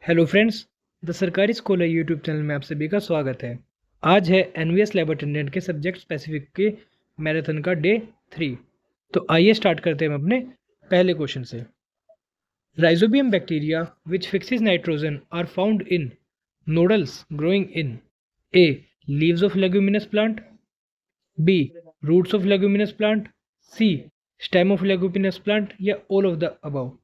Hello friends, the सरकारी school YouTube channel में आप सभी का स्वागत है। आज है एनवीएस लैब अटेंडेंट के सब्जेक्ट स्पेसिफिक के मैराथन का डे 3। तो आइए स्टार्ट करते हैं हम अपने पहले क्वेश्चन से। Rhizobium bacteria which fixes nitrogen are found in nodules growing in A leaves of leguminous plant, B roots of leguminous plant, C stem of leguminous plant या all of the above.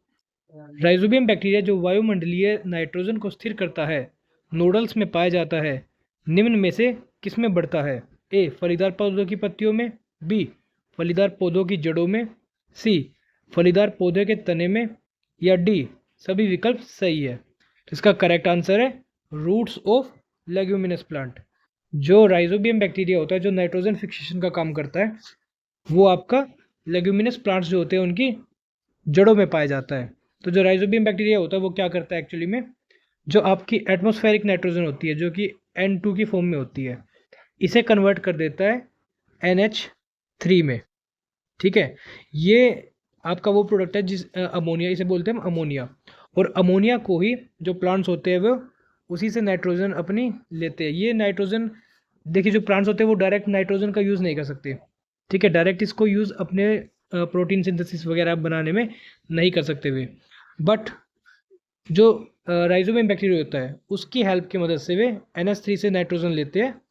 Rhizobium bacteria जो वायुमंडलीय nitrogen को स्थिर करता है nodules में पाया जाता है। निम्न में से किस में बढ़ता है? ए फलीदार पौधों की पत्तियों में, बी फलीदार पौधों की जड़ों में, सी फलीदार पौधे के तने में या डी सभी विकल्प सही है। तो इसका करेक्ट आंसर है रूट्स ऑफ लेग्यूमिनस प्लांट। जो राइजोबियम बैक्टीरिया होता है जो नाइट्रोजन फिक्सेशन का काम करता है वो आपका लेग्यूमिनस प्लांट्स जो होते हैं उनकी जड़ों में पाया जाता है। तो जो राइजोबियम बैक्टीरिया होता है वो क्या करता है एक्चुअली में, जो आपकी एटमॉस्फेरिक नाइट्रोजन होती है जो कि N2 की फॉर्म में होती है, इसे कन्वर्ट कर देता है NH3 में। ठीक है, ये आपका वो प्रोडक्ट है जिस अमोनिया, इसे बोलते हैं हम अमोनिया। और अमोनिया को ही जो प्लांट्स होते हैं वो उसी से नाइट्रोजन अपनी लेते हैं। ये नाइट्रोजन देखिए, जो प्लांट्स होते हैं वो डायरेक्ट नाइट्रोजन का यूज़ नहीं कर सकते। ठीक है, डायरेक्ट इसको यूज़ अपने प्रोटीन सिंथेसिस वगैरह बनाने में नहीं कर सकते वे, बट जो राइजोबियम बैक्टीरिया होता है उसकी हेल्प की मदद से वे NH3 से नाइट्रोजन लेते हैं।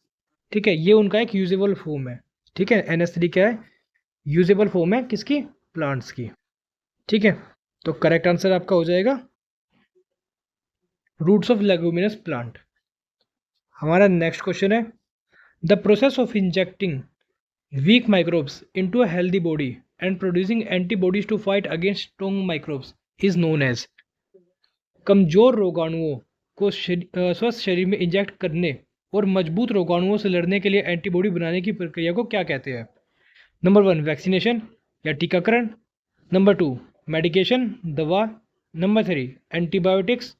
ठीक है, ये उनका एक यूजेबल फॉर्म है। ठीक है, NH3 क्या है? यूजेबल फॉर्म है किसकी? प्लांट्स की। ठीक है, तो करेक्ट आंसर आपका हो जाएगा रूट्स ऑफ लेग्यूमिनस प्लांट। हमारा नेक्स्ट क्वेश्चन है the process of injecting weak microbes into a healthy body and producing antibodies to fight against strong microbes is known as। कमजोर रोगाणुओं को स्वस्थ शरीर में इंजेक्ट करने और मजबूत रोगाणुओं से लड़ने के लिए एंटीबॉडी बनाने की प्रक्रिया को क्या कहते हैं? नंबर 1 वैक्सीनेशन या टीकाकरण, नंबर 2 मेडिकेशन दवा, नंबर 3 एंटीबायोटिक्स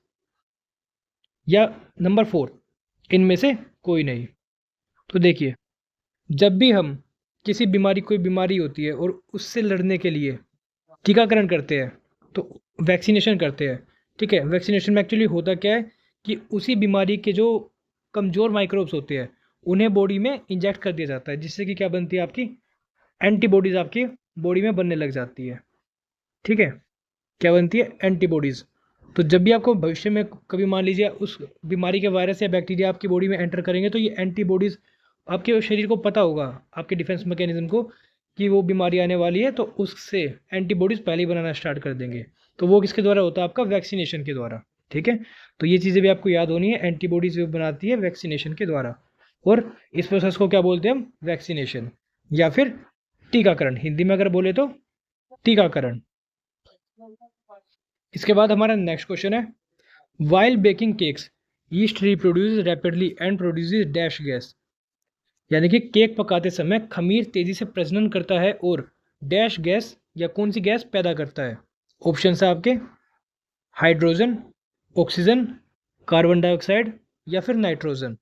या नंबर 4 इनमें से कोई नहीं। तो देखिए, जब भी हम किसी बीमारी, कोई बीमारी होती है और उससे लड़ने के लिए टीकाकरण करते हैं तो वैक्सीनेशन करते हैं। ठीक है, वैक्सीनेशन में एक्चुअली होता क्या है कि उसी बीमारी के जो कमज़ोर माइक्रोब्स होते हैं उन्हें बॉडी में इंजेक्ट कर दिया जाता है, जिससे कि क्या बनती है आपकी एंटीबॉडीज़ आपकी बॉडी में बनने लग जाती है। ठीक है, क्या बनती है? एंटीबॉडीज़। तो जब भी आपको भविष्य में कभी मान लीजिए उस बीमारी के वायरस या बैक्टीरिया आपकी बॉडी में एंटर करेंगे तो ये एंटीबॉडीज़, आपके शरीर को पता होगा, आपके डिफेंस मैकेनिज्म को, कि वो बीमारी आने वाली है, तो उससे एंटीबॉडीज़ पहले ही बनाना स्टार्ट कर देंगे। तो वो किसके द्वारा होता है? आपका वैक्सीनेशन के द्वारा। ठीक है, तो ये चीज़ें भी आपको याद होनी है, एंटीबॉडीज़ भी बनाती है वैक्सीनेशन के द्वारा। और इस प्रोसेस को क्या बोलते हैं हम? वैक्सीनेशन या फिर टीकाकरण, हिंदी में अगर बोले तो टीकाकरण। इसके बाद हमारा नेक्स्ट क्वेश्चन है while baking cakes east reproduce rapidly and produces dash gas. यानी कि केक पकाते समय खमीर तेजी से प्रजनन करता है और डैश गैस या कौन सी गैस पैदा करता है? ऑप्शन है आपके हाइड्रोजन, ऑक्सीजन, कार्बन डाइऑक्साइड या फिर नाइट्रोजन।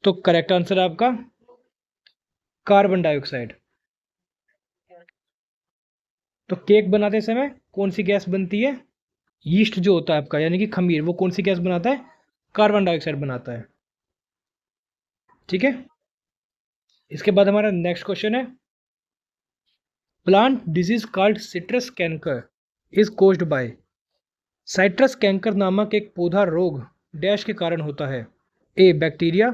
तो करेक्ट आंसर आपका कार्बन डाइऑक्साइड। तो केक बनाते समय कौन सी गैस बनती है? यीस्ट जो होता है आपका, यानी कि खमीर, वो कौन सी गैस बनाता है? कार्बन डाइऑक्साइड बनाता है। ठीक है, इसके बाद हमारा नेक्स्ट क्वेश्चन है plant disease called citrus canker is caused by. Citrus canker नामक एक पौधा रोग डैश के कारण होता है? ए बैक्टीरिया,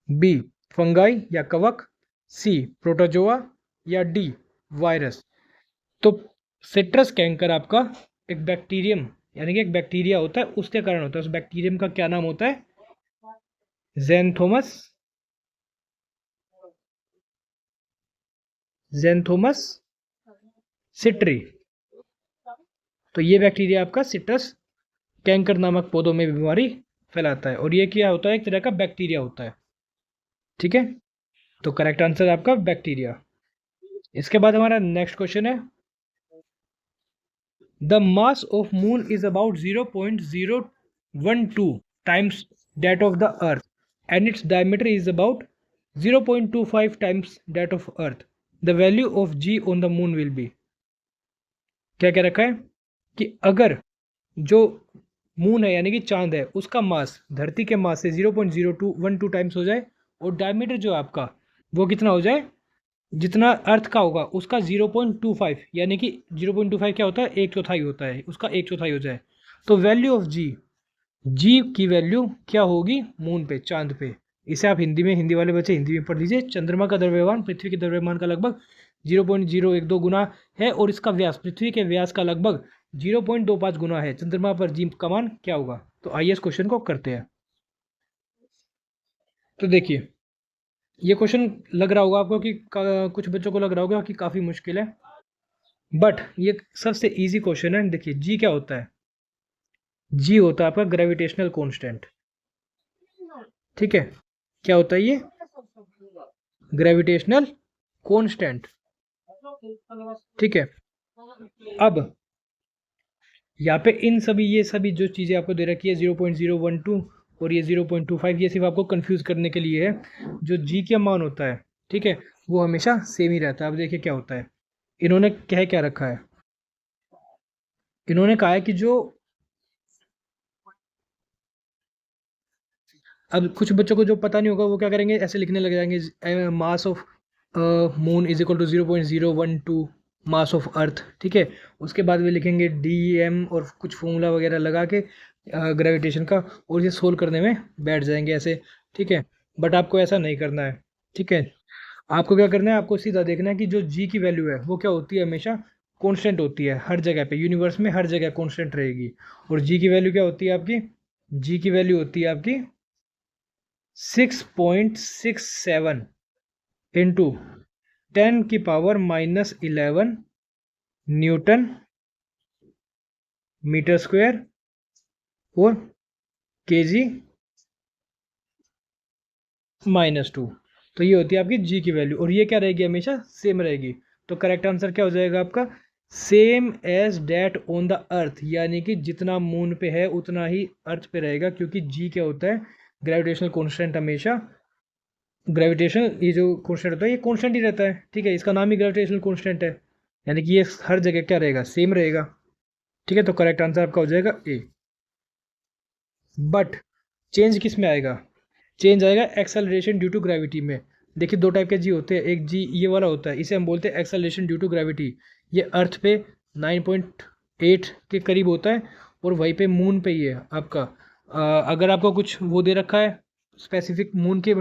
बी फंगाई या कवक, सी प्रोटोजोआ या डी वायरस। तो सिट्रस कैंकर आपका एक बैक्टीरियम, यानी कि एक बैक्टीरिया होता है, उसके कारण होता है। उस बैक्टीरियम का क्या नाम होता है? ज़ैंथोमस सिट्री। तो ये बैक्टीरिया आपका सिट्रस कैंकर नामक पौधों में बीमारी फैलाता है, और ये क्या होता है? एक तरह का बैक्टीरिया होता है। ठीक है, तो करेक्ट आंसर आपका बैक्टीरिया। इसके बाद हमारा नेक्स्ट क्वेश्चन है the mass of moon is about 0.012 times that of the earth and its diameter is about 0.25 times that of earth. The value of g on the moon will be. क्या क्या रखा है कि अगर जो moon है यानी कि चांद है, उसका मास धरती के मास से 0.0212 टाइम्स हो जाए, और डायमीटर जो आपका वो कितना हो जाए, जितना अर्थ का होगा उसका 0.25, यानी कि 0.25 क्या होता है, एक चौथाई होता है, उसका एक चौथाई हो जाए, तो वैल्यू ऑफ जी, जी की वैल्यू क्या होगी मून पे, चांद पे। इसे आप हिंदी में, हिंदी वाले बच्चे हिंदी में पढ़ लीजिए। चंद्रमा का द्रव्यमान पृथ्वी के द्रव्यमान का लगभग 0.012 गुना है, और इसका व्यास पृथ्वी के व्यास का लगभग 0.25 गुना है। चंद्रमा पर जी का मान क्या होगा? तो आइए इस क्वेश्चन को करते हैं। तो देखिए, ये क्वेश्चन लग रहा होगा आपको कि कुछ बच्चों को लग रहा होगा कि काफ़ी मुश्किल है, बट ये सबसे इजी क्वेश्चन है। देखिए, जी क्या होता है? जी होता है आपका ग्रेविटेशनल कांस्टेंट। ठीक है, क्या होता है ये? Gravitational constant. ठीक है, अब यहाँ पे इन सभी, ये सभी जो चीज़ें आपको दे रखी है 0.012 और ये 0.25, ये सिर्फ आपको कंफ्यूज करने के लिए है। जो जी का मान होता है, ठीक है, वो हमेशा सेम ही रहता है। अब देखिए क्या होता है, इन्होंने क्या रखा है, इन्होंने कहा है कि जो, अब कुछ बच्चों को जो पता नहीं होगा वो क्या करेंगे, ऐसे लिखने लग जाएंगे, mass of moon is equal to 0.012 mass of earth. ठीक है, उसके बाद वे लिखेंगे डी एम और कुछ फॉर्मूला वगैरह लगा के ग्रेविटेशन का, और ये सोल्व करने में बैठ जाएंगे ऐसे। ठीक है, बट आपको ऐसा नहीं करना है। ठीक है, आपको क्या करना है, आपको सीधा देखना है कि जो जी की वैल्यू है वो क्या होती है, हमेशा कांस्टेंट होती है हर जगह पे, यूनिवर्स में हर जगह कांस्टेंट रहेगी। और जी की वैल्यू क्या होती है आपकी? जी की वैल्यू होती है आपकी 6.67 इंटू 10⁻⁻11 न्यूटन मीटर स्क्वायर और केजी -2। तो ये होती है आपकी जी की वैल्यू, और ये क्या रहेगी, हमेशा सेम रहेगी। तो करेक्ट आंसर क्या हो जाएगा आपका? Same as that on the earth, यानी कि जितना मून पे है उतना ही अर्थ पे रहेगा, क्योंकि जी क्या होता है, ग्रेविटेशनल कॉन्स्टेंट। हमेशा ग्रेविटेशन, ये जो कॉन्स्टेंट होता है ये कॉन्स्टेंट ही रहता है। ठीक है, इसका नाम ही ग्रेविटेशनल कॉन्स्टेंट है, यानी कि ये हर जगह क्या रहेगा, सेम रहेगा। ठीक है, तो करेक्ट आंसर आपका हो जाएगा ए। बट चेंज किस में आएगा? चेंज आएगा एक्सेलरेशन ड्यू टू ग्रेविटी में। देखिए, दो टाइप के जी होते हैं, एक जी ये वाला होता है, इसे हम बोलते हैं एक्सेलरेशन ड्यू टू ग्रेविटी। ये अर्थ पे 9.8 के करीब होता है, और वहीं पे मून पे ही है आपका। अगर आपको कुछ वो दे रखा है स्पेसिफिक मून के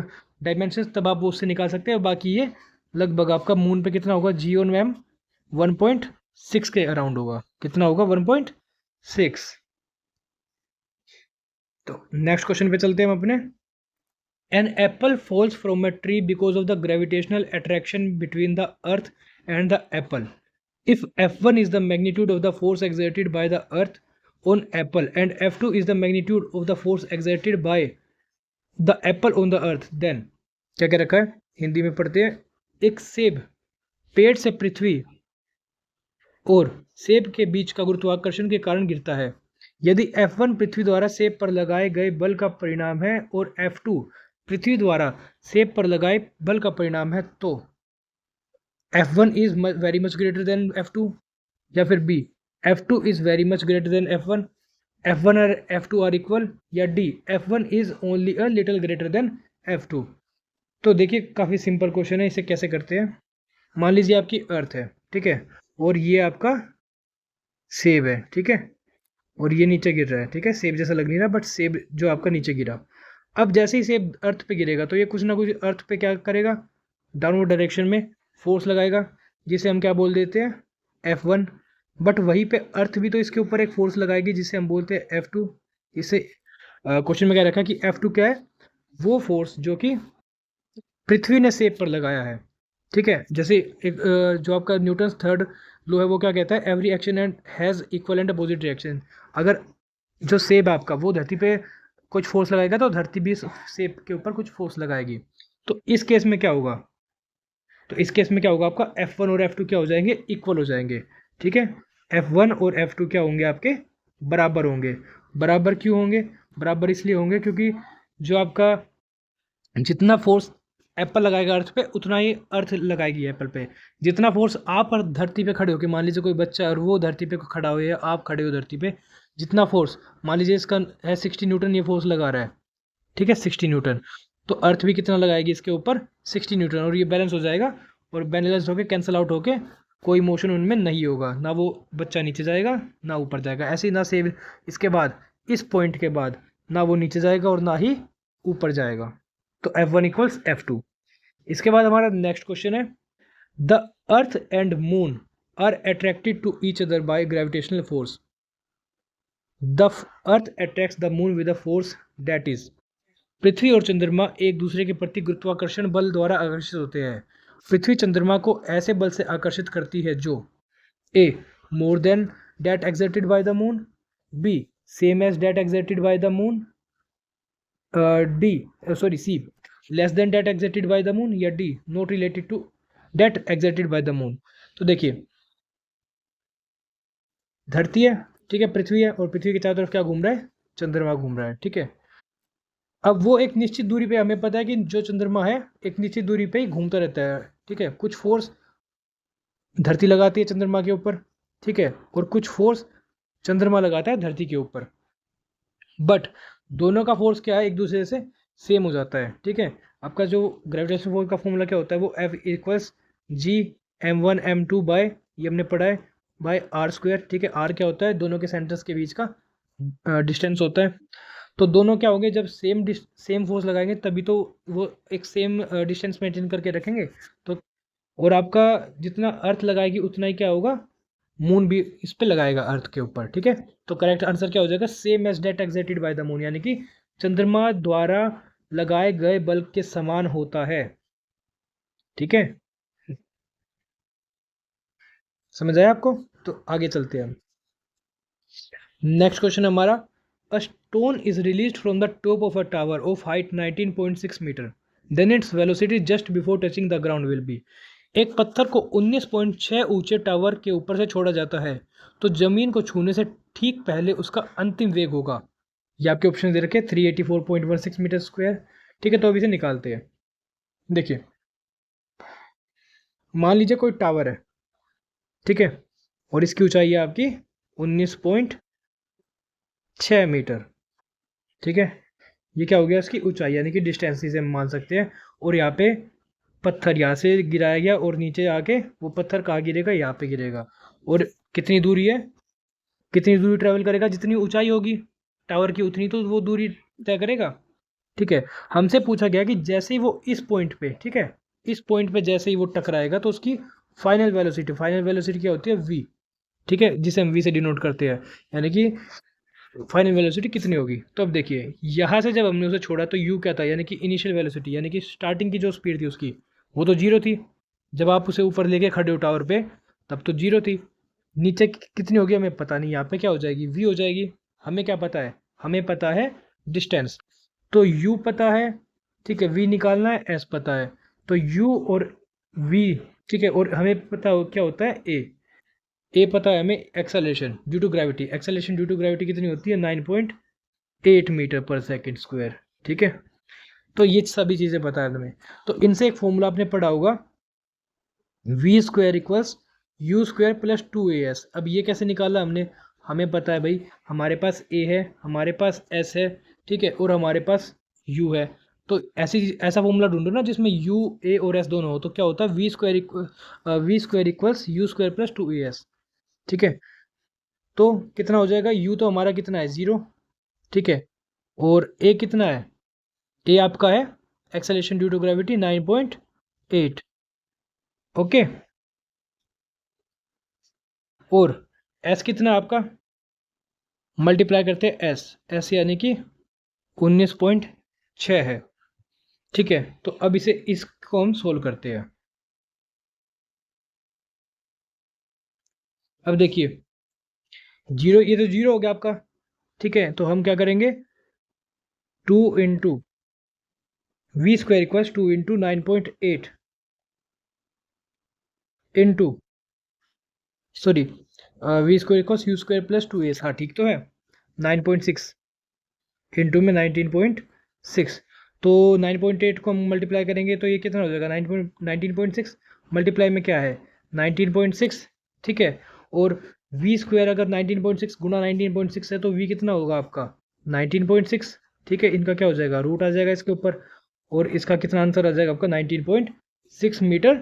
डायमेंशन, तब आप वो उससे निकाल सकते हैं। बाकी ये लगभग आपका मून पे कितना होगा, जी ऑन मैम 1.6 के अराउंड होगा। कितना होगा? 1.6। तो नेक्स्ट क्वेश्चन पे चलते हैं हम अपने। An apple falls from a tree because of the gravitational attraction between the earth and the apple. If F1 is the magnitude of the force exerted by the earth on apple and F2 is the magnitude of the force exerted by the apple on the earth, then क्या क्या रखा है, हिंदी में पढ़ते हैं। एक सेब पेड़ से पृथ्वी और सेब के बीच का गुरुत्वाकर्षण के कारण गिरता है। यदि F1 पृथ्वी द्वारा सेब पर लगाए गए बल का परिणाम है और F2 पृथ्वी द्वारा सेब पर लगाए बल का परिणाम है, तो F1 is very much greater than F2, या फिर B F2 is very much greater than F1, F1 और F2 आर इक्वल, या D F1 is only a little greater than F2। तो देखिए, काफ़ी सिंपल क्वेश्चन है, इसे कैसे करते हैं। मान लीजिए आपकी अर्थ है, ठीक है, और ये आपका सेब है, ठीक है, और ये नीचे गिर रहा है। ठीक है, सेब जैसा लग नहीं रहा, बट सेब जो आपका नीचे गिरा, अब जैसे ही सेब अर्थ पे गिरेगा तो ये कुछ ना कुछ अर्थ पे क्या करेगा, डाउनवर्ड डायरेक्शन में फोर्स लगाएगा, जिसे हम क्या बोल देते हैं, F1। बट वहीं पे अर्थ भी तो इसके ऊपर एक फोर्स लगाएगी, जिसे हम बोलते हैं F2। इसे क्वेश्चन में क्या रखा कि F2 क्या है, वो फोर्स जो कि पृथ्वी ने सेब पर लगाया है। ठीक है, जैसे एक जो आपका न्यूटन थर्ड लॉ है वो क्या कहता है, every action and has equal and opposite reaction. अगर जो सेब है आपका वो धरती पे कुछ फोर्स लगाएगा तो धरती भी सेब के ऊपर कुछ फोर्स लगाएगी। तो इस केस में क्या होगा, तो इस केस में क्या होगा, आपका F1 और F2 क्या हो जाएंगे, इक्वल हो जाएंगे। ठीक है, F1 और F2 क्या होंगे, आपके बराबर होंगे। बराबर क्यों होंगे? बराबर इसलिए होंगे क्योंकि जो आपका जितना फोर्स एप्पल लगाएगा अर्थ पे, उतना ही अर्थ लगाएगी एप्पल पे। जितना फोर्स आप धरती पे खड़े होकर, मान लीजिए कोई बच्चा और वो धरती पे खड़ा हो या आप खड़े हो धरती पे, जितना फोर्स, मान लीजिए इसका है 60 न्यूटन, ये फोर्स लगा रहा है, ठीक है 60 न्यूटन, तो अर्थ भी कितना लगाएगी इसके ऊपर 60 न्यूटन, और ये बैलेंस हो जाएगा, और बैलेंस होके कैंसिल आउट होके कोई मोशन उनमें नहीं होगा, ना वो बच्चा नीचे जाएगा ना ऊपर जाएगा। ऐसे ही ना सेम इसके बाद, इस पॉइंट के बाद ना वो नीचे जाएगा और ना ही ऊपर जाएगा। तो F1 इक्वल्स F2। इसके बाद हमारा नेक्स्ट क्वेश्चन है, the earth and moon are attracted to each other by gravitational force. The earth attracts the moon with a force that is. पृथ्वी और चंद्रमा एक दूसरे के प्रति गुरुत्वाकर्षण बल द्वारा आकर्षित होते हैं। पृथ्वी चंद्रमा को ऐसे बल से आकर्षित करती है जो A more than that exerted by the moon, B same as that exerted by the moon, C less than that exerted by the moon, या D not related to that exerted by the moon. तो देखिए, धरती है, ठीक है, पृथ्वी है, और पृथ्वी के चारों तरफ क्या घूम रहा है, चंद्रमा घूम रहा है, ठीक है। अब वो एक निश्चित दूरी पे, हमें पता है कि जो चंद्रमा है एक निश्चित दूरी पे ही घूमता रहता है, ठीक है। कुछ फोर्स धरती लगाती है चंद्रमा के ऊपर, ठीक है, और कुछ फोर्स चंद्रमा लगाता है धरती के ऊपर, बट दोनों का फोर्स क्या है, एक दूसरे से सेम हो जाता है, ठीक है। आपका जो ग्रेविटेशनल फोर्स का फॉर्मूला क्या होता है, वो F equals G m1 m2 bye, ये हमने पढ़ा है, बाय आर स्क्वायर, ठीक है। आर क्या होता है, दोनों के सेंटर्स के बीच का डिस्टेंस होता है। तो दोनों क्या होंगे, जब सेम फोर्स लगाएंगे तभी तो वो एक सेम डिस्टेंस मेंटेन करके रखेंगे। तो और आपका जितना अर्थ लगाएगी उतना ही क्या होगा, मून भी इस पे लगाएगा अर्थ के ऊपर, ठीक है। तो करेक्ट आंसर क्या हो जाएगा, same as that exerted by the moon, यानी कि चंद्रमा द्वारा लगाए गए बल के समान होता है, ठीक है। समझ आया आपको? तो आगे चलते हैं। नेक्स्ट क्वेश्चन हमारा, a stone is released from the top of a tower of height 19.6 metre, then its velocity just before touching the ground will be. एक पत्थर को 19.6 ऊंचे टावर के ऊपर से छोड़ा जाता है, तो जमीन को छूने से ठीक पहले उसका अंतिम वेग होगा। ये आपके ऑप्शन दे रखे 384.16 मीटर स्क्वायर, ठीक है। तो अभी से निकालते हैं। देखिए, मान लीजिए कोई टावर है, ठीक है, और इसकी ऊंचाई है आपकी 19.6 मीटर, ठीक है। ये क्या हो गया, इसकी ऊंचाई, यानी कि डिस्टेंस इसे हम मान सकते हैं। और यहाँ पे पत्थर यहाँ से गिराया गया, और नीचे आके वो पत्थर कहाँ गिरेगा, यहाँ पे गिरेगा। और कितनी दूरी है, कितनी दूरी ट्रेवल करेगा, जितनी ऊंचाई होगी टावर की उतनी तो वो दूरी तय करेगा, ठीक है। हमसे पूछा गया कि जैसे ही वो इस पॉइंट पे, ठीक है, इस पॉइंट पे जैसे ही वो टकराएगा तो उसकी फाइनल वेलोसिटी, फाइनल वेलोसिटी क्या होती है, v, ठीक है, जिसे हम v से डिनोट करते हैं, यानी कि फाइनल वेलोसिटी कितनी होगी। तो अब देखिए, यहाँ से जब हमने उसे छोड़ा तो u क्या था, यानी कि इनिशियल वेलोसिटी, यानी कि स्टार्टिंग की जो स्पीड थी उसकी, वो तो जीरो थी। जब आप उसे ऊपर लेके खड़े हो टावर पे, तब तो जीरो थी। नीचे कितनी होगी हमें पता नहीं, यहाँ पे क्या हो जाएगी, v हो जाएगी। हमें क्या पता है, हमें पता है डिस्टेंस, तो u पता है, ठीक है, v निकालना है, s पता है, तो u और v, ठीक है। और हमें पता हो क्या होता है, a पता है हमें, acceleration due to gravity, acceleration due to gravity कितनी होती है, 9.8 मीटर पर सेकेंड स्क्वायर, ठीक है। तो ये सभी चीज़ें पता है तुम्हें। तो इनसे एक फॉर्मूला आपने पढ़ा होगा, v square equals u square plus 2as। अब ये कैसे निकाला हमने, हमें पता है भाई, हमारे पास a है, हमारे पास s है, ठीक है, और हमारे पास u है। तो ऐसा फॉर्मूला ढूंढो ना जिसमें u, a और s दोनों हो, तो क्या होता है, v square equals u square plus 2as, ठीक है। तो कितना हो जाएगा, u तो हमारा कितना है, 0, ठीक है, और a कितना है, a आपका है acceleration due to gravity 9.8, okay. और s कितना आपका, मल्टीप्लाई करते हैं s यानी कि 19.6 है, ठीक है। तो अब इसको हम सोल्व करते हैं। अब देखिए, जीरो, ये तो जीरो हो गया आपका, ठीक है। तो हम क्या करेंगे, 2 × v square equals 2 × 9.8 into, sorry, v square equals u square plus 2as, हाँ ठीक तो है, 9.6 इंटू में 19.6। तो 9.8 को हम मल्टीप्लाई करेंगे तो ये कितना हो जाएगा, 19.6 मल्टीप्लाई में क्या है, 19.6, ठीक है। और वी स्क्वायर अगर 19.6 गुना 19.6 है तो वी कितना होगा आपका 19.6। ठीक है, इनका क्या हो जाएगा, रूट आ जाएगा इसके ऊपर, और इसका कितना आंसर आ जाएगा आपका 19.6 मीटर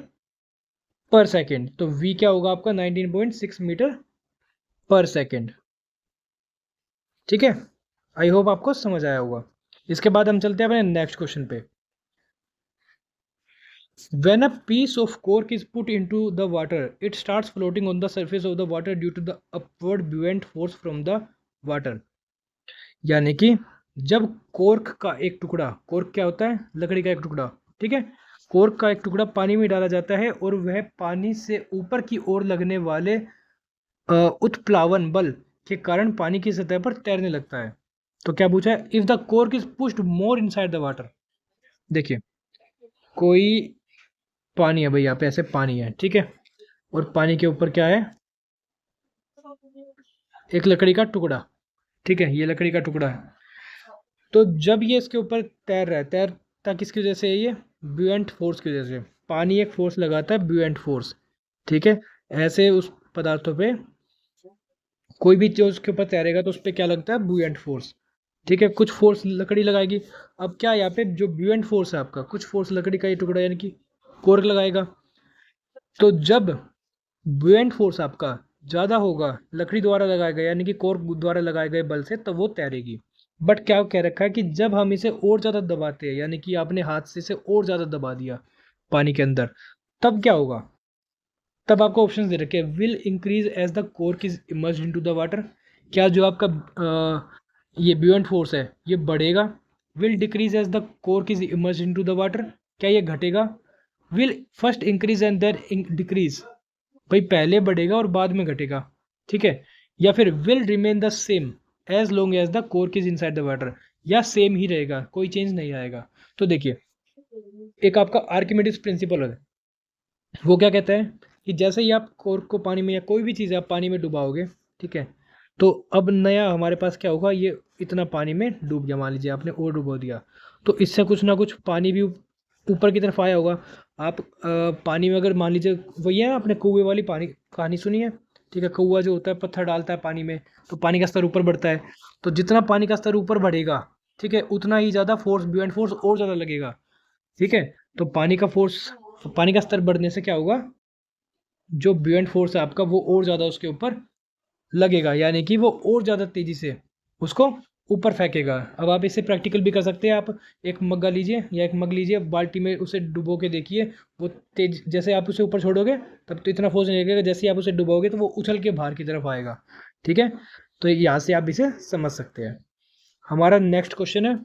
पर सेकेंड। तो वी क्या होगा आपका 19.6 मीटर पर सेकेंड। ठीक है, आई होप आपको समझ आया होगा। इसके बाद हम चलते हैं अपने नेक्स्ट क्वेश्चन पे। When a piece of cork is put into the water, it starts floating on the surface of the water due to the upward buoyant force from the water। यानी कि जब कोर्क का एक टुकड़ा, cork क्या होता है, लकड़ी का एक टुकड़ा, ठीक है, कोर्क का एक टुकड़ा पानी में डाला जाता है और वह पानी से ऊपर की ओर लगने वाले उत्प्लावन बल के कारण पानी की सतह पर तैरने लगता है। तो क्या पूछा है, if the cork is pushed more inside the water. देखिए, कोई पानी है भाई, यहाँ पे ऐसे पानी है, ठीक है, और पानी के ऊपर क्या है, एक लकड़ी का टुकड़ा, ठीक है, ये लकड़ी का टुकड़ा है। तो जब ये इसके ऊपर तैर रहा है, तैरता किसकी वजह से है, ये ब्यूएंट फोर्स की वजह से। पानी एक फोर्स लगाता है, ब्यूएंट फोर्स, ठीक है। ऐसे उस पदार्थों पे कोई भी जो उसके ऊपर तैरेगा तो उस पर क्या लगता है, ब्यूएंट फोर्स, ठीक है, कुछ फोर्स लकड़ी लगाएगी। अब क्या यहाँ पे जो ब्यूएंट फोर्स है आपका, कुछ फोर्स लकड़ी का ये टुकड़ा यानी कि कोर्क लगाएगा। तो जब ब्यूएंट फोर्स आपका ज़्यादा होगा लकड़ी द्वारा लगाया गया यानी कि कोर्क द्वारा लगाए गए बल से, तब वो तैरेगी। बट क्या कह रखा है कि जब हम इसे और ज़्यादा दबाते हैं, यानी कि आपने हाथ से इसे और ज़्यादा दबा दिया पानी के अंदर, तब क्या होगा, तब आपको ऑप्शन दे रखे हैं, will increase as the cork is immersed into the water. क्या जो आपका ये ब्यूएंट फोर्स है ये बढ़ेगा। Will decrease as the cork is immersed into the water, क्या ये घटेगा। Will first increase and then decrease, भाई पहले बढ़ेगा और बाद में घटेगा, ठीक है। या फिर will remain the same as long as the cork is inside the water, या सेम ही रहेगा, कोई चेंज नहीं आएगा। तो देखिए, एक आपका आर्किमिडीज प्रिंसिपल है, वो क्या कहता है कि जैसे ही आप कोर्क को पानी में या कोई भी चीज़ आप पानी में डुबाओगे, ठीक है, तो अब नया हमारे पास क्या होगा, ये इतना पानी में डूब गया, मान लीजिए आपने और डुबो दिया, तो इससे कुछ ना कुछ पानी भी ऊपर की तरफ आया होगा। आप पानी में अगर मान लीजिए, वही है आपने कुएं वाली पानी कहानी सुनी है, ठीक है, कौआ जो होता है पत्थर डालता है पानी में तो पानी का स्तर ऊपर बढ़ता है। तो जितना पानी का स्तर ऊपर बढ़ेगा, ठीक है, उतना ही ज़्यादा फोर्स, ब्यूएंट फोर्स और ज़्यादा लगेगा, ठीक है। तो पानी का फोर्स, पानी का स्तर बढ़ने से क्या होगा, जो ब्यूएंट फोर्स है आपका वो और ज़्यादा उसके ऊपर लगेगा, यानी कि वो और ज़्यादा तेज़ी से उसको ऊपर फेंकेगा। अब आप इसे प्रैक्टिकल भी कर सकते हैं, आप एक मग्गा लीजिए या एक मग लीजिए, बाल्टी में उसे डुबो के देखिए, वो तेज, जैसे आप उसे ऊपर छोड़ोगे तब तो इतना फोर्स नहीं लगेगा, जैसे ही आप उसे डुबोगे तो वो उछल के बाहर की तरफ आएगा, ठीक है। तो यहाँ से आप इसे समझ सकते हैं। हमारा नेक्स्ट क्वेश्चन है,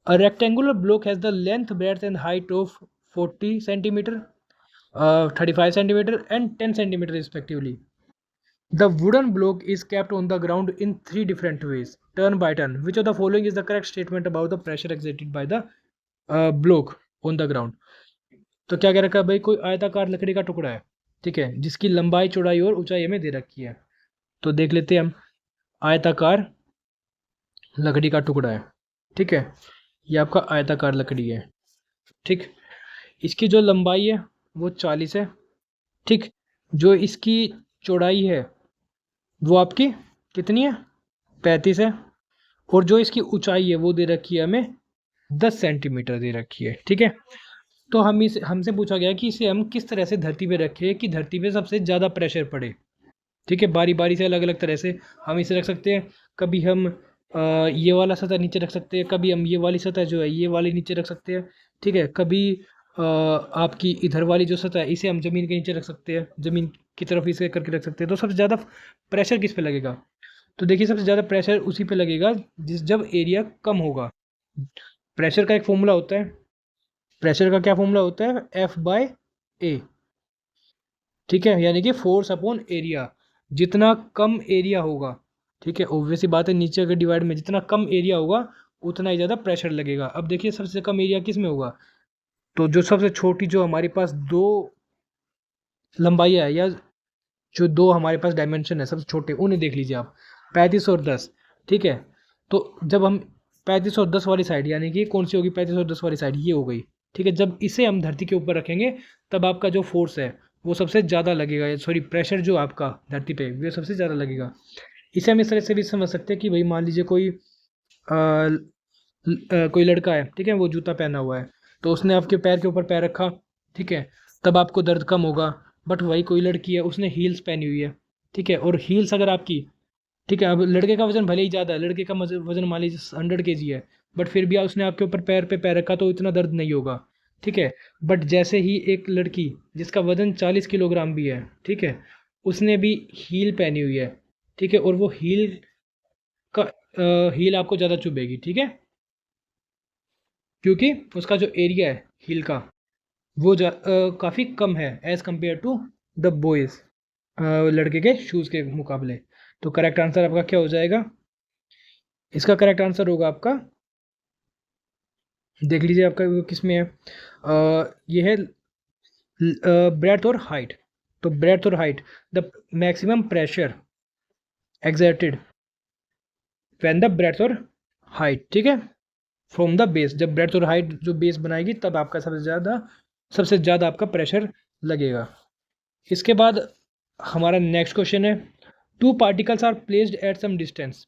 a rectangular block has the length, breadth and height of 40 centimetre, 35 centimeter and 10 centimeter respectively. The wooden block is kept on the ground in three different ways, turn by turn. Which of the following is the correct statement about the pressure exerted by the block on the ground? तो क्या कह रखा है भाई, कोई आयताकार लकड़ी का टुकड़ा है, ठीक है, जिसकी लंबाई चौड़ाई और ऊंचाई हमें दे रखी है। तो देख लेते हैं हम, आयताकार लकड़ी का टुकड़ा है, ठीक है, ये आपका आयताकार लकड़ी है, ठीक, इसकी जो लंबाई है वो 40 है, ठीक, जो इसकी चौड़ाई है वो आपकी कितनी है, 35 है, और जो इसकी ऊंचाई है वो दे रखी है हमें 10 सेंटीमीटर दे रखी है, ठीक है। तो हमसे पूछा गया कि इसे हम किस तरह से धरती पे रखें कि धरती पे सबसे ज़्यादा प्रेशर पड़े, ठीक है। बारी बारी से अलग अलग तरह से हम इसे रख सकते हैं। कभी हम ये वाला सतह नीचे रख सकते हैं, कभी हम ये वाली सतह जो है ये वाली नीचे रख सकते हैं, ठीक है। कभी आपकी इधर वाली जो सतह है इसे हम ज़मीन के नीचे रख सकते हैं, ज़मीन की तरफ इसे करके रख सकते हैं। तो सबसे ज़्यादा प्रेशर किस पे लगेगा, तो देखिए सबसे ज़्यादा प्रेशर उसी पे लगेगा जब एरिया कम होगा। प्रेशर का एक फॉर्मूला होता है, प्रेशर का क्या फॉर्मूला होता है, F/A, ठीक है, यानी कि फोर्स अपॉन एरिया। जितना कम एरिया होगा, ठीक है, ऑब्वियसली बात है, नीचे के डिवाइड में जितना कम एरिया होगा उतना ही ज़्यादा प्रेशर लगेगा। अब देखिए सबसे कम एरिया किस में होगा, तो जो सबसे छोटी, जो हमारे पास दो लंबाइयाँ है या जो दो हमारे पास डायमेंशन है सबसे छोटे, उन्हें देख लीजिए आप, 35 और 10, ठीक है। तो जब हम 35 और 10 वाली साइड, यानी कि कौन सी होगी, 35 और 10 वाली साइड ये हो गई, ठीक है। जब इसे हम धरती के ऊपर रखेंगे तब आपका जो फोर्स है वो सबसे ज़्यादा लगेगा, सॉरी प्रेशर जो आपका धरती पे वो सबसे ज़्यादा लगेगा। इसे हम इस तरह से भी समझ सकते हैं कि भाई मान लीजिए कोई लड़का है, ठीक है, वो जूता पहना हुआ है, तो उसने आपके पैर के ऊपर पैर रखा, ठीक है, तब आपको दर्द कम होगा। बट वही कोई लड़की है, उसने हील्स पहनी हुई है, ठीक है, और हील्स अगर आपकी, ठीक है, अब लड़के का वजन भले ही ज़्यादा है, लड़के का वजन मान लीजिए 100 kg है, बट फिर भी उसने आपके ऊपर पैर पे पैर रखा तो इतना दर्द नहीं होगा, ठीक है। बट जैसे ही एक लड़की जिसका वजन 40 किलोग्राम भी है, ठीक है, उसने भी हील पहनी हुई है, ठीक है, और वो हील का हील आपको ज़्यादा चुभेगी, ठीक है, क्योंकि उसका जो एरिया है हील का वो काफ़ी कम है as compared to the boys, लड़के के शूज़ के मुकाबले। तो करेक्ट आंसर आपका क्या हो जाएगा? इसका करेक्ट आंसर होगा आपका, देख लीजिए आपका वो किस में है, ये है ब्रेड्थ और हाइट। तो ब्रेड्थ और height, the maximum pressure exerted when the breadth और हाइट, ठीक है, फ्रॉम द बेस, जब ब्रेड्थ और हाइट जो बेस बनाएगी तब आपका सबसे ज़्यादा आपका प्रेशर लगेगा। इसके बाद हमारा नेक्स्ट क्वेश्चन है, two particles are placed at some distance,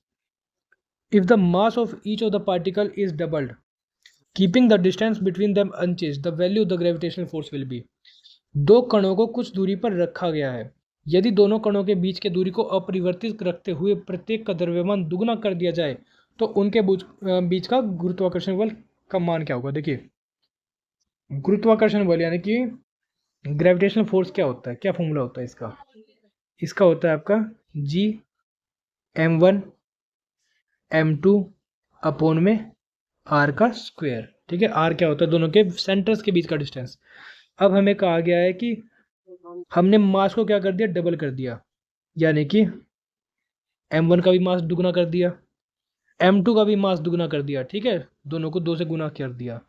if the mass of each of the particle is doubled keeping the distance between them unchanged, the value of the gravitational force will be. दो कणों को कुछ दूरी पर रखा गया है, यदि दोनों कणों के बीच की दूरी को अपरिवर्तित रखते हुए प्रत्येक का द्रव्यमान दुगुना कर दिया जाए तो उनके बीच का गुरुत्वाकर्षण बल का मान क्या होगा? देखिए, गुरुत्वाकर्षण बल यानी कि ग्रेविटेशनल फोर्स क्या होता है, क्या फॉर्मूला होता है इसका? इसका होता है आपका G m1 m2 अपॉन में r का स्क्वायर, ठीक है। r क्या होता है? दोनों के सेंटर्स के बीच का डिस्टेंस। अब हमें कहा गया है कि हमने मास को क्या कर दिया? डबल कर दिया, यानी कि m1 का भी मास दुगना कर दिया, m2 का भी मास दुगना कर दिया, ठीक है, दोनों को 2 से गुना कर दिया,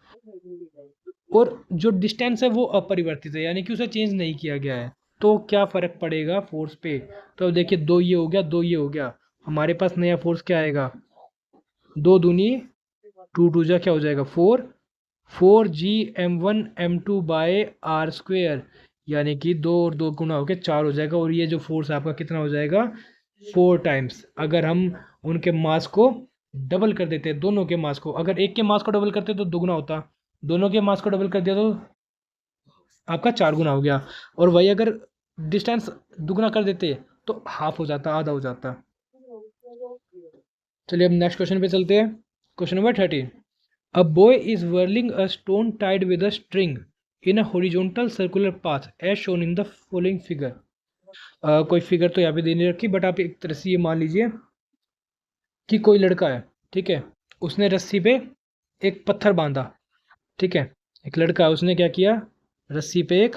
और जो डिस्टेंस है वो अपरिवर्तित है, यानी कि उसे चेंज नहीं किया गया है। तो क्या फ़र्क पड़ेगा फोर्स पे? तो अब देखिए, 2 ये हो गया, 2 ये हो गया, हमारे पास नया फोर्स क्या आएगा? 2 दूनी 2, 2 जा क्या हो जाएगा? 4, 4G m1 m2 bye are square, यानी कि 2 और 2 गुना होकर 4 हो जाएगा, और ये जो फोर्स आपका कितना हो जाएगा? 4 टाइम्स। अगर हम उनके मास को डबल कर देते, दोनों के मास को, अगर एक के मास को डबल करते तो दुगना होता, दोनों के मास को डबल कर दिया तो आपका 4 गुना हो गया, और वही अगर डिस्टेंस दुगना कर देते तो हाफ हो जाता, आधा हो जाता। चलिए अब नेक्स्ट क्वेश्चन पे चलते हैं। Question number 13, a boy is whirling a stone tied with a string in a horizontal circular path as shown in the following figure। कोई फिगर तो यहाँ पे दे नहीं रखी, बट आप एक तरह से ये मान लीजिए कि कोई लड़का है, ठीक है, उसने रस्सी पे एक पत्थर बांधा, ठीक है, एक लड़का है, उसने क्या किया? रस्सी पे एक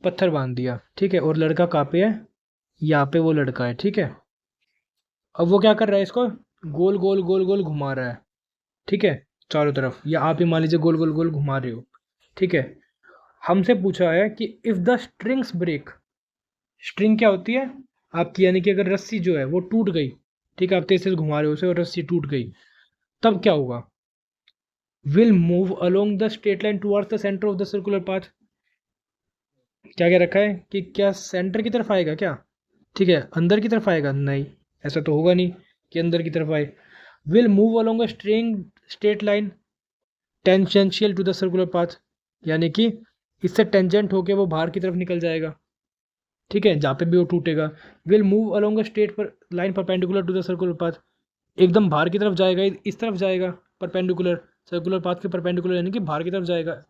पत्थर बांध दिया, ठीक है, और लड़का कहाँ पे है? यहाँ पे वो लड़का है, ठीक है। अब वो क्या कर रहा है? इसको गोल गोल गोल गोल घुमा रहा है, ठीक है, चारों तरफ, या आप ही मान लीजिए गोल गोल गोल घुमा रहे हो, ठीक है। हमसे पूछा है कि if the strings break, string क्या होती है आपकी, यानी कि अगर रस्सी जो है वो टूट गई, ठीक है, आप तेज से घुमा रहे हो उसे और रस्सी टूट गई, तब क्या होगा? Will move along the straight line towards the centre of the circular path. क्या क्या रखा है कि क्या सेंटर की तरफ आएगा क्या? ठीक है, अंदर की तरफ आएगा? नहीं, ऐसा तो होगा नहीं कि अंदर की तरफ आए। Will move along a straight line tangential to the circular path, यानी कि इससे टेंजेंट होके वो बाहर की तरफ निकल जाएगा, ठीक है, जहाँ पे भी वो टूटेगा। Will move along a straight पर line perpendicular to the circular path, एकदम बाहर की तरफ जाएगा, इस तरफ जाएगा, परपेंडिकुलर, सर्कुलर पाथ के परपेंडिकुलर, यानी कि बाहर की तरफ जाएगा।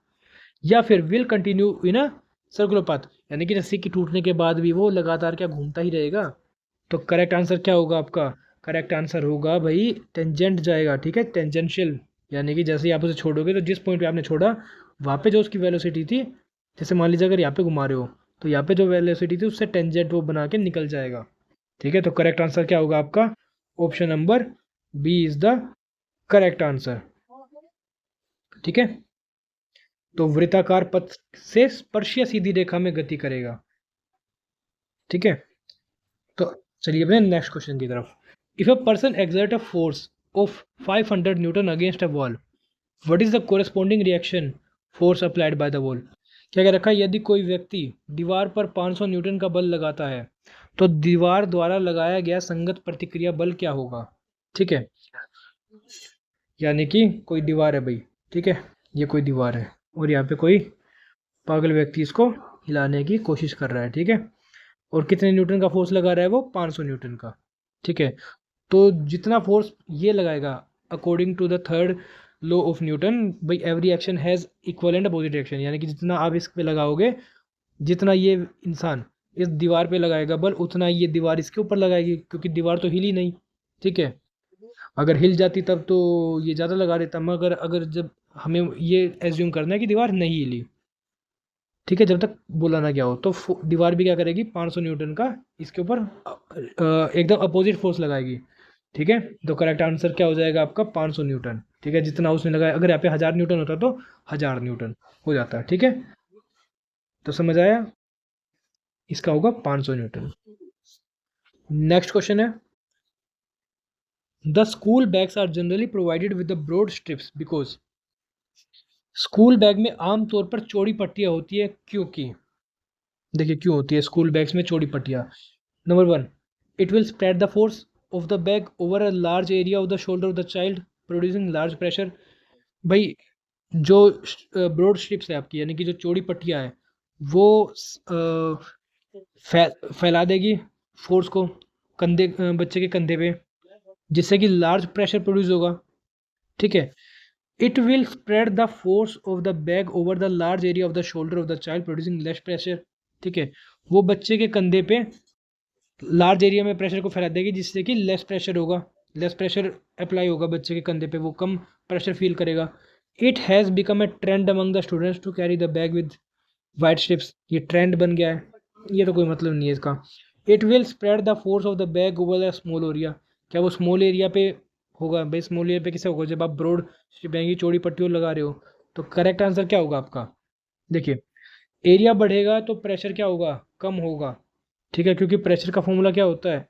या फिर will continue in a circular path, यानी कि रस्सी की टूटने के बाद भी वो लगातार क्या घूमता ही रहेगा। तो करेक्ट आंसर क्या होगा आपका? करेक्ट आंसर होगा भाई टेंजेंट जाएगा, ठीक है, टेंजेंशियल, यानी कि जैसे ही आप उसे छोड़ोगे तो जिस पॉइंट पे आपने छोड़ा वहाँ पे जो उसकी वेलोसिटी थी, जैसे मान लीजिए अगर यहाँ पे घुमा रहे हो तो यहाँ पे जो वेलोसिटी थी उससे टेंजेंट वो बना के निकल जाएगा, ठीक है। तो करेक्ट आंसर क्या होगा आपका? Option number B is the correct answer, ठीक है। तो वृत्ताकार पथ से स्पर्शीय सीधी रेखा में गति करेगा, ठीक है। तो चलिए अपने नेक्स्ट क्वेश्चन की तरफ। If a person exert a force of 500 Newton against a wall, what is the corresponding reaction force applied by the wall? क्या कह रखा है, यदि कोई व्यक्ति दीवार पर 500 न्यूटन का बल लगाता है तो दीवार द्वारा लगाया गया संगत प्रतिक्रिया बल क्या होगा। ठीक है, यानी कि कोई दीवार है भाई, ठीक है, ये कोई दीवार है और यहाँ पे कोई पागल व्यक्ति इसको हिलाने की कोशिश कर रहा है, ठीक है, और कितने न्यूटन का फोर्स लगा रहा है वो, 500 न्यूटन का। ठीक है, तो जितना फोर्स ये लगाएगा according to the third law of Newton, भाई every action has equal and opposite action, यानी कि जितना आप इस पे लगाओगे, जितना ये इंसान इस दीवार पे लगाएगा बल, उतना ये दीवार इसके ऊपर लगाएगी, क्योंकि दीवार तो हिली नहीं। ठीक है, अगर हिल जाती तब तो ये ज़्यादा लगा देता, मगर अगर जब हमें ये एज्यूम करना है कि दीवार नहीं हिली, ठीक है, जब तक बोला ना गया हो, तो दीवार भी क्या करेगी, 500 न्यूटन का इसके ऊपर एकदम अपोजिट फोर्स लगाएगी। ठीक है, तो करेक्ट आंसर क्या हो जाएगा आपका, 500 न्यूटन। ठीक है, जितना उसने लगाया, अगर यहाँ पे 1000 न्यूटन होता तो 1000 न्यूटन हो जाता है। ठीक है, तो समझ आया, इसका होगा 500 न्यूटन। नेक्स्ट क्वेश्चन है, the school bags are generally provided with the broad strips because, school bag में आमतौर पर चौड़ी पट्टियां होती है, क्योंकि, देखिए क्यों होती है स्कूल बैग्स में चौड़ी पट्टियां। Number 1, it will spread the force of the bag over a large area of the shoulder of the child producing large pressure. भाई जो ब्रॉड स्ट्रिप्स है आपकी, यानी कि जो चौड़ी पट्टियां हैं, वो फैला देगी फोर्स को कंधे, बच्चे के कंधे पे, जिससे कि लार्ज प्रेशर प्रोड्यूस होगा। ठीक है, it will spread the force of the bag over the large area of the shoulder of the child producing less pressure. ठीक है, वो बच्चे के कंधे पे लार्ज एरिया में प्रेशर को फैला देगी, जिससे कि लेस प्रेशर होगा, लेस प्रेशर अप्लाई होगा बच्चे के कंधे पे, वो कम प्रेशर फील करेगा। It has become a trend among the students to carry the bag with white strips, ये ट्रेंड बन गया है, ये तो कोई मतलब नहीं है इसका। It will spread the force of the bag over the small area, क्या वो स्मॉल एरिया पे होगा, भाई स्मॉल एरिया पे किसे होगा, जब आप ब्रॉड बैग की चौड़ी पट्टियों लगा रहे हो। तो करेक्ट आंसर क्या होगा आपका, देखिए एरिया बढ़ेगा तो प्रेशर क्या होगा, कम होगा। ठीक है, क्योंकि प्रेशर का फॉर्मूला क्या होता है,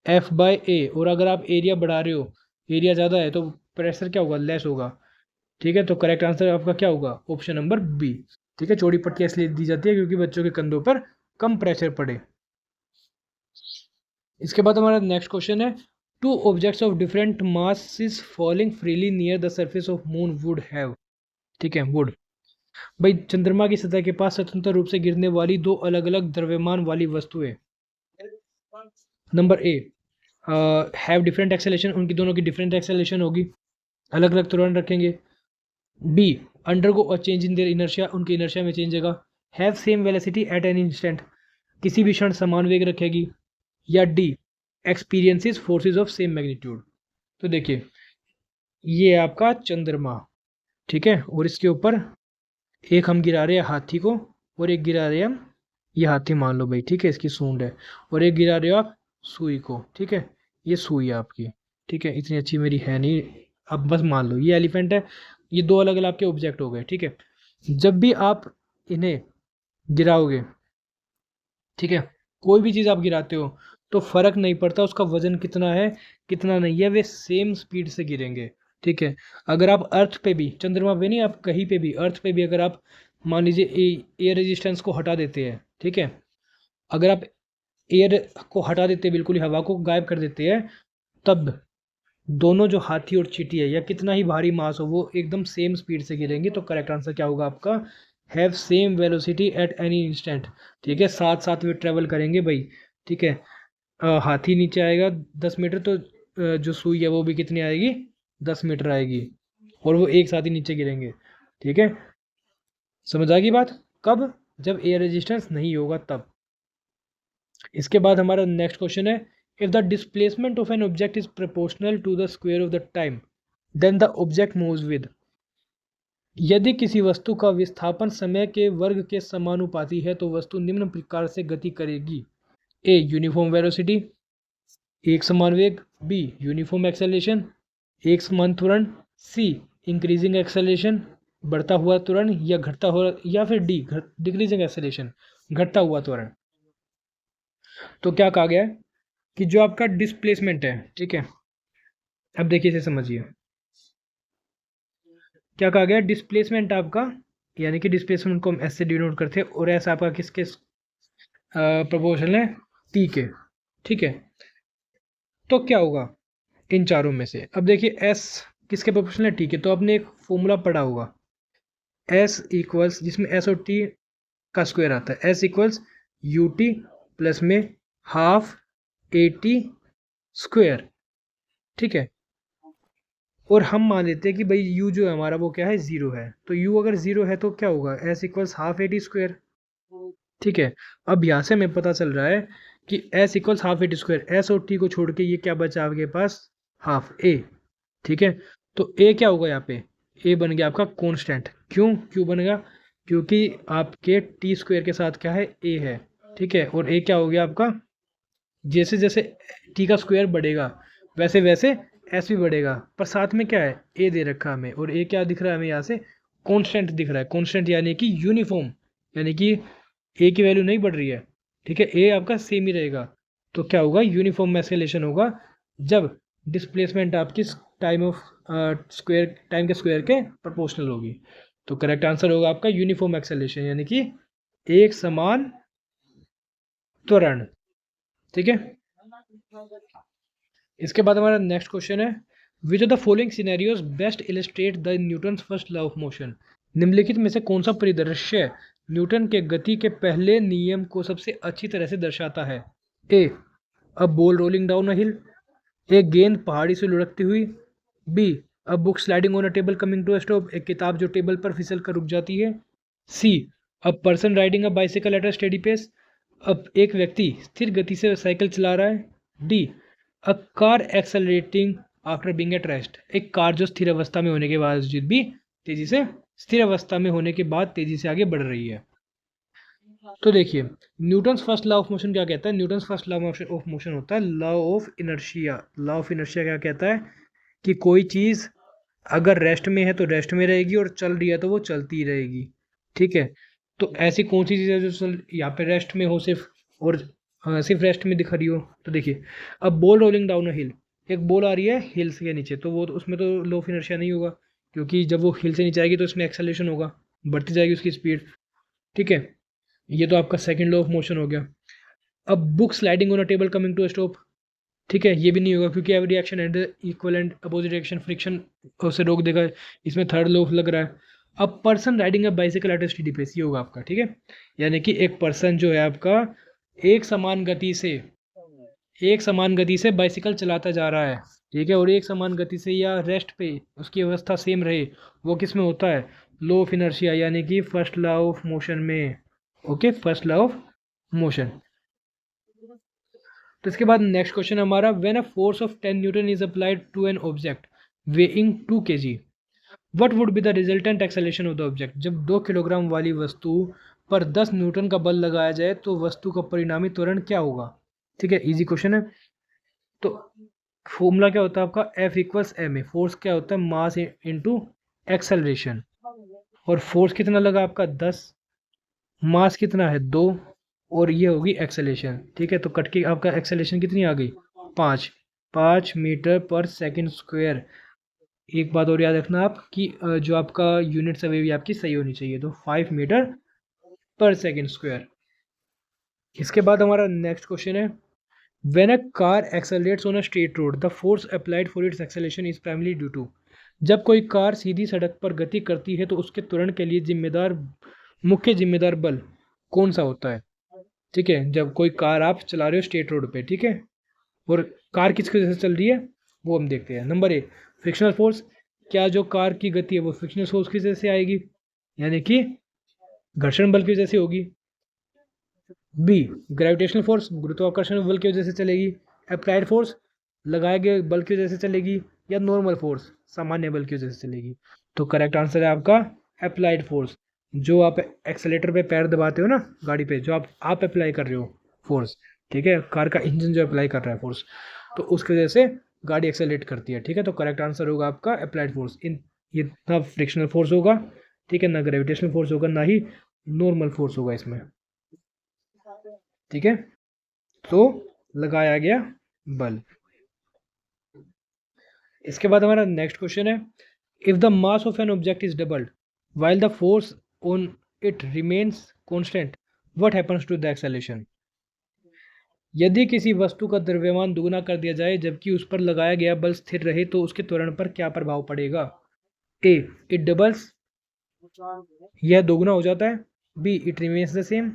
एफ बाई ए, और अगर आप एरिया बढ़ा रहे हो, एरिया ज़्यादा है, तो प्रेशर क्या होगा, लेस होगा। ठीक है, तो करेक्ट आंसर आपका क्या होगा, ऑप्शन नंबर बी। ठीक है, चौड़ी पट्टियाँ इसलिए दी जाती है क्योंकि बच्चों के कंधों पर कम प्रेशर पड़े। इसके बाद हमारा नेक्स्ट क्वेश्चन है, two objects of different masses falling freely near the surface of moon would have. ठीक है, वुड, भाई चंद्रमा की सतह के पास स्वतंत्र रूप से गिरने वाली दो अलग अलग द्रव्यमान वाली वस्तुएं, number A have different acceleration, उनकी दोनों की डिफरेंट एक्सेलेरेशन होगी, अलग अलग त्वरण रखेंगे। B undergo a change in their inertia, उनकी इनर्शिया में चेंज होगा। Have same velocity at an instant, किसी भी क्षण समान वेग रखेगी। या D experiences forces of same magnitude. तो देखिए ये आपका चंद्रमा, ठीक है, और इसके ऊपर एक हम गिरा रहे हैं हाथी को, और एक गिरा रहे हैं हम, ये हाथी मान लो भाई, ठीक है, इसकी सूंड है, और एक गिरा रहे हो आप सुई को। ठीक है, ये सुई है आपकी, ठीक है, इतनी अच्छी मेरी है नहीं, अब बस मान लो ये एलिफेंट है, ये दो अलग अलग आपके ऑब्जेक्ट हो गए। ठीक है, जब भी आप इन्हें गिराओगे, ठीक है, कोई भी चीज़ आप गिराते हो तो फर्क नहीं पड़ता उसका वजन कितना है कितना नहीं है, वे सेम स्पीड से गिरेंगे। ठीक है, अगर आप अर्थ पे भी, चंद्रमा पे नहीं, आप कहीं पे भी, अर्थ पे भी अगर आप मान लीजिए एयर रेजिस्टेंस को हटा देते हैं, ठीक है, अगर आप एयर को हटा देते हैं, बिल्कुल ही हवा को गायब कर देते हैं, तब दोनों जो हाथी और चींटी है, या कितना ही भारी मास हो, वो एकदम सेम स्पीड से गिरेंगे। तो करेक्ट आंसर क्या होगा आपका, have same velocity at any instant. ठीक है, साथ साथ वे ट्रेवल करेंगे भाई। ठीक है, हाथी नीचे आएगा 10 मीटर, तो जो सुई है वो भी कितनी आएगी, 10 मीटर आएगी, और वो एक साथ ही नीचे गिरेंगे। ठीक है, समझ आ गई बात, कब, जब एयर रेजिस्टेंस नहीं होगा तब। इसके बाद हमारा नेक्स्ट क्वेश्चन है, if the displacement of an object is proportional to the square of the time then the object moves with, यदि किसी वस्तु का विस्थापन समय के वर्ग के समानुपाती है तो वस्तु निम्न प्रकार से गति करेगी। ए यूनिफॉर्म वेलोसिटी, एक समान वेग। बी यूनिफॉर्म एक्सेलरेशन, एक समान त्वरण। सी इंक्रीजिंग एक्सेलरेशन, बढ़ता हुआ त्वरण, या घटता हुआ, या फिर डी डिक्रीजिंग एक्सेलरेशन, घटता हुआ त्वरण। तो क्या कहा गया है कि जो आपका डिस्प्लेसमेंट है, ठीक है, अब देखिए इसे समझिए, क्या कहा गया, डिस्प्लेसमेंट आपका यानी कि डिस्प्लेसमेंट को हम एस से डिनोट करते हैं, और एस आपका किसके प्रोपोर्शनल है, टी के। ठीक है, तो क्या होगा इन चारों में से, अब देखिए एस किसके प्रोपोर्शनल है, टी के। तो आपने एक फॉर्मूला पढ़ा होगा, एस इक्वल्स, जिसमें एस और टी का स्क्वायर आता है, S equals U T plus में हाफ ए टी स्क्वायर। ठीक है, और हम मान लेते हैं कि भाई u जो है हमारा वो क्या है, जीरो है। तो u अगर जीरो है तो क्या होगा, s equals half A T square. ठीक है, अब यहाँ से हमें पता चल रहा है कि s equals half A T square, S और t को छोड़ के ये क्या बचा आपके पास, हाफ a। ठीक है, तो a क्या होगा यहाँ पे, a बन गया आपका कांस्टेंट। क्यों बनेगा, क्योंकि आपके t स्क्वायर के साथ क्या है, a है। ठीक है, और a क्या हो गया आपका, जैसे जैसे टी का स्क्वायर बढ़ेगा वैसे वैसे एस भी बढ़ेगा, पर साथ में क्या है, ए दे रखा है हमें, और ए क्या दिख रहा है हमें यहाँ से, कांस्टेंट दिख रहा है। कांस्टेंट यानी कि यूनिफॉर्म, यानी कि ए की वैल्यू नहीं बढ़ रही है। ठीक है, ए आपका सेम ही रहेगा। तो क्या होगा, यूनिफॉर्म एक्सेलेरेशन होगा जब डिस्प्लेसमेंट आपकी टाइम ऑफ स्क्वायर, टाइम के स्क्वायर के प्रोपोर्शनल होगी। तो करेक्ट आंसर होगा आपका यूनिफॉर्म एक्सेलेरेशन, यानी कि एक समान त्वरण। ठीक है, इसके बाद हमारा नेक्स्ट क्वेश्चन है, which of the following scenarios best illustrate the Newton first law of motion. निम्नलिखित में से कौन सा परिदृश्य न्यूटन के गति के पहले नियम को सबसे अच्छी तरह से दर्शाता है। A, a ball rolling down a hill, एक गेंद पहाड़ी से लुढ़कती हुई, B, a book sliding on a table coming to a stop, एक किताब जो टेबल पर फिसल कर रुक जाती है, C, a person riding a bicycle at a steady pace, अब एक व्यक्ति स्थिर गति से साइकिल चला रहा है, D, a car accelerating after being at rest, एक कार जो स्थिर अवस्था में होने के बावजूद भी तेजी से, स्थिर अवस्था में होने के बाद तेजी से आगे बढ़ रही है। तो देखिए, Newton's first law of motion क्या कहता है, Newton's first law of motion होता है law of inertia. Law of inertia क्या कहता है कि कोई चीज़ अगर रेस्ट में है तो रेस्ट में रहेगी, और चल रही है तो वो चलती ही रहेगी। ठीक है, तो ऐसी कौन सी चीज़ है जो चल यहाँ पे रेस्ट में हो सिर्फ, और सिर्फ रेस्ट में दिखा रही हो। तो देखिए, अब ball rolling down a hill, एक बॉल आ रही है हिल के नीचे, तो वो उसमें तो लो ऑफ इनर्शिया नहीं होगा, क्योंकि जब वो हिल से नीचे आएगी तो इसमें एक्सेलरेशन होगा, बढ़ती जाएगी उसकी स्पीड। ठीक है, ये तो आपका सेकंड लॉ ऑफ मोशन हो गया। अब book sliding on a table coming to a stop, ठीक है, ये भी नहीं होगा, क्योंकि every action and equal and opposite action friction उसे रोक देगा, इसमें थर्ड लॉ लग रहा है। अब person riding a bicycle at a steady pace, ये होगा आपका। ठीक है, यानी कि एक पर्सन जो है आपका एक समान गति से, एक समान गति से बाइसिकल चलाता जा रहा है। ठीक है, और एक समान गति से या रेस्ट पे उसकी अवस्था सेम रहे, वो किस में होता है, लॉ ऑफ इनर्शिया, यानी कि फर्स्ट लॉ ऑफ मोशन में। Okay, first law of motion. तो इसके बाद नेक्स्ट क्वेश्चन हमारा, when a force of 10 newton is applied to an object weighing 2 kg, what would be the resultant acceleration of the object. जब 2 kilogram वाली वस्तु पर 10 Newton का बल लगाया जाए तो वस्तु का परिणामी त्वरण क्या होगा। ठीक है, इजी क्वेश्चन है। तो फॉर्मूला क्या होता है आपका, F equals m a, force क्या होता है, मास इनटू एक्सेलरेशन, और फोर्स कितना लगा आपका 10, मास कितना है 2, और ये होगी एक्सेलेरेशन। ठीक है, तो कट के आपका एक्सेलेरेशन कितनी आ गई, 5 मीटर पर सेकंड स्क्वायर। एक बात और याद रखना आप कि जो आपका यूनिट्स है वे भी आपकी सही होनी चाहिए, तो 5 मीटर पर सेकंड स्क्वायर। इसके बाद हमारा नेक्स्ट क्वेश्चन है, when a car accelerates on a straight road the force applied for its acceleration is primarily due to. जब कोई कार सीधी सड़क पर गति करती है तो उसके त्वरण के लिए मुख्य जिम्मेदार बल कौन सा होता है। ठीक है, जब कोई कार आप चला रहे हो स्ट्रेट रोड पे, ठीक है, और कार किसकी वजह से चल रही है वो हम देखते हैं। नंबर ए, फ्रिक्शनल फोर्स, क्या जो कार की गति है वो फ्रिक्शनल फोर्स की वजह से आएगी, यानी कि घर्षण बल की वजह से होगी। बी, ग्रेविटेशनल फोर्स, गुरुत्वाकर्षण बल की वजह से चलेगी। अप्लाइड फोर्स, लगाए गए बल की वजह से चलेगी। या नॉर्मल फोर्स, सामान्य बल की वजह से चलेगी। तो करेक्ट आंसर है आपका अप्लाइड फोर्स। जो आप एक्सेलेटर पे पैर दबाते हो ना गाड़ी पे, जो आप अप्लाई कर रहे हो फोर्स, ठीक है, कार का इंजन जो अप्लाई कर रहा है फोर्स, तो उसकी वजह से गाड़ी एक्सेलेरेट करती है। ठीक है, तो करेक्ट आंसर होगा आपका अप्लाइड फोर्स। इन ये ना फ्रिक्शनल फोर्स होगा, ठीक है, ना ग्रेविटेशनल फोर्स होगा, ना ही नॉर्मल फोर्स होगा इसमें। ठीक है, तो लगाया गया बल। इसके बाद हमारा नेक्स्ट क्वेश्चन है, if the mass of an object is doubled while the force on it remains constant, what happens to the acceleration? यदि किसी वस्तु का द्रव्यमान दुगना कर दिया जाए जबकि उस पर लगाया गया बल स्थिर रहे तो उसके त्वरण पर क्या प्रभाव पड़ेगा? ए, इट डबल्स, यह दोगुना हो जाता है। B, it remains the same,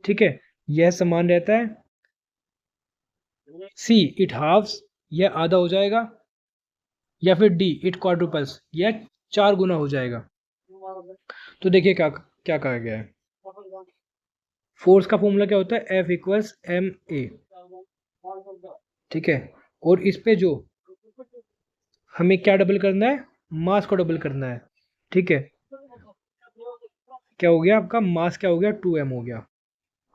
ठीक है, यह समान रहता है। सी, इट हाफ्स, यह आधा हो जाएगा। या फिर डी, इट क्वाड्रुपल्स, यह 4 गुना हो जाएगा। तो देखिए क्या क्या कहा गया है। फोर्स का फॉर्मूला क्या होता है? F इक्वल्स एम ए, ठीक है। और इस पे जो हमें क्या डबल करना है? मास को डबल करना है, ठीक है। क्या हो गया आपका? मास क्या हो गया? 2m हो गया।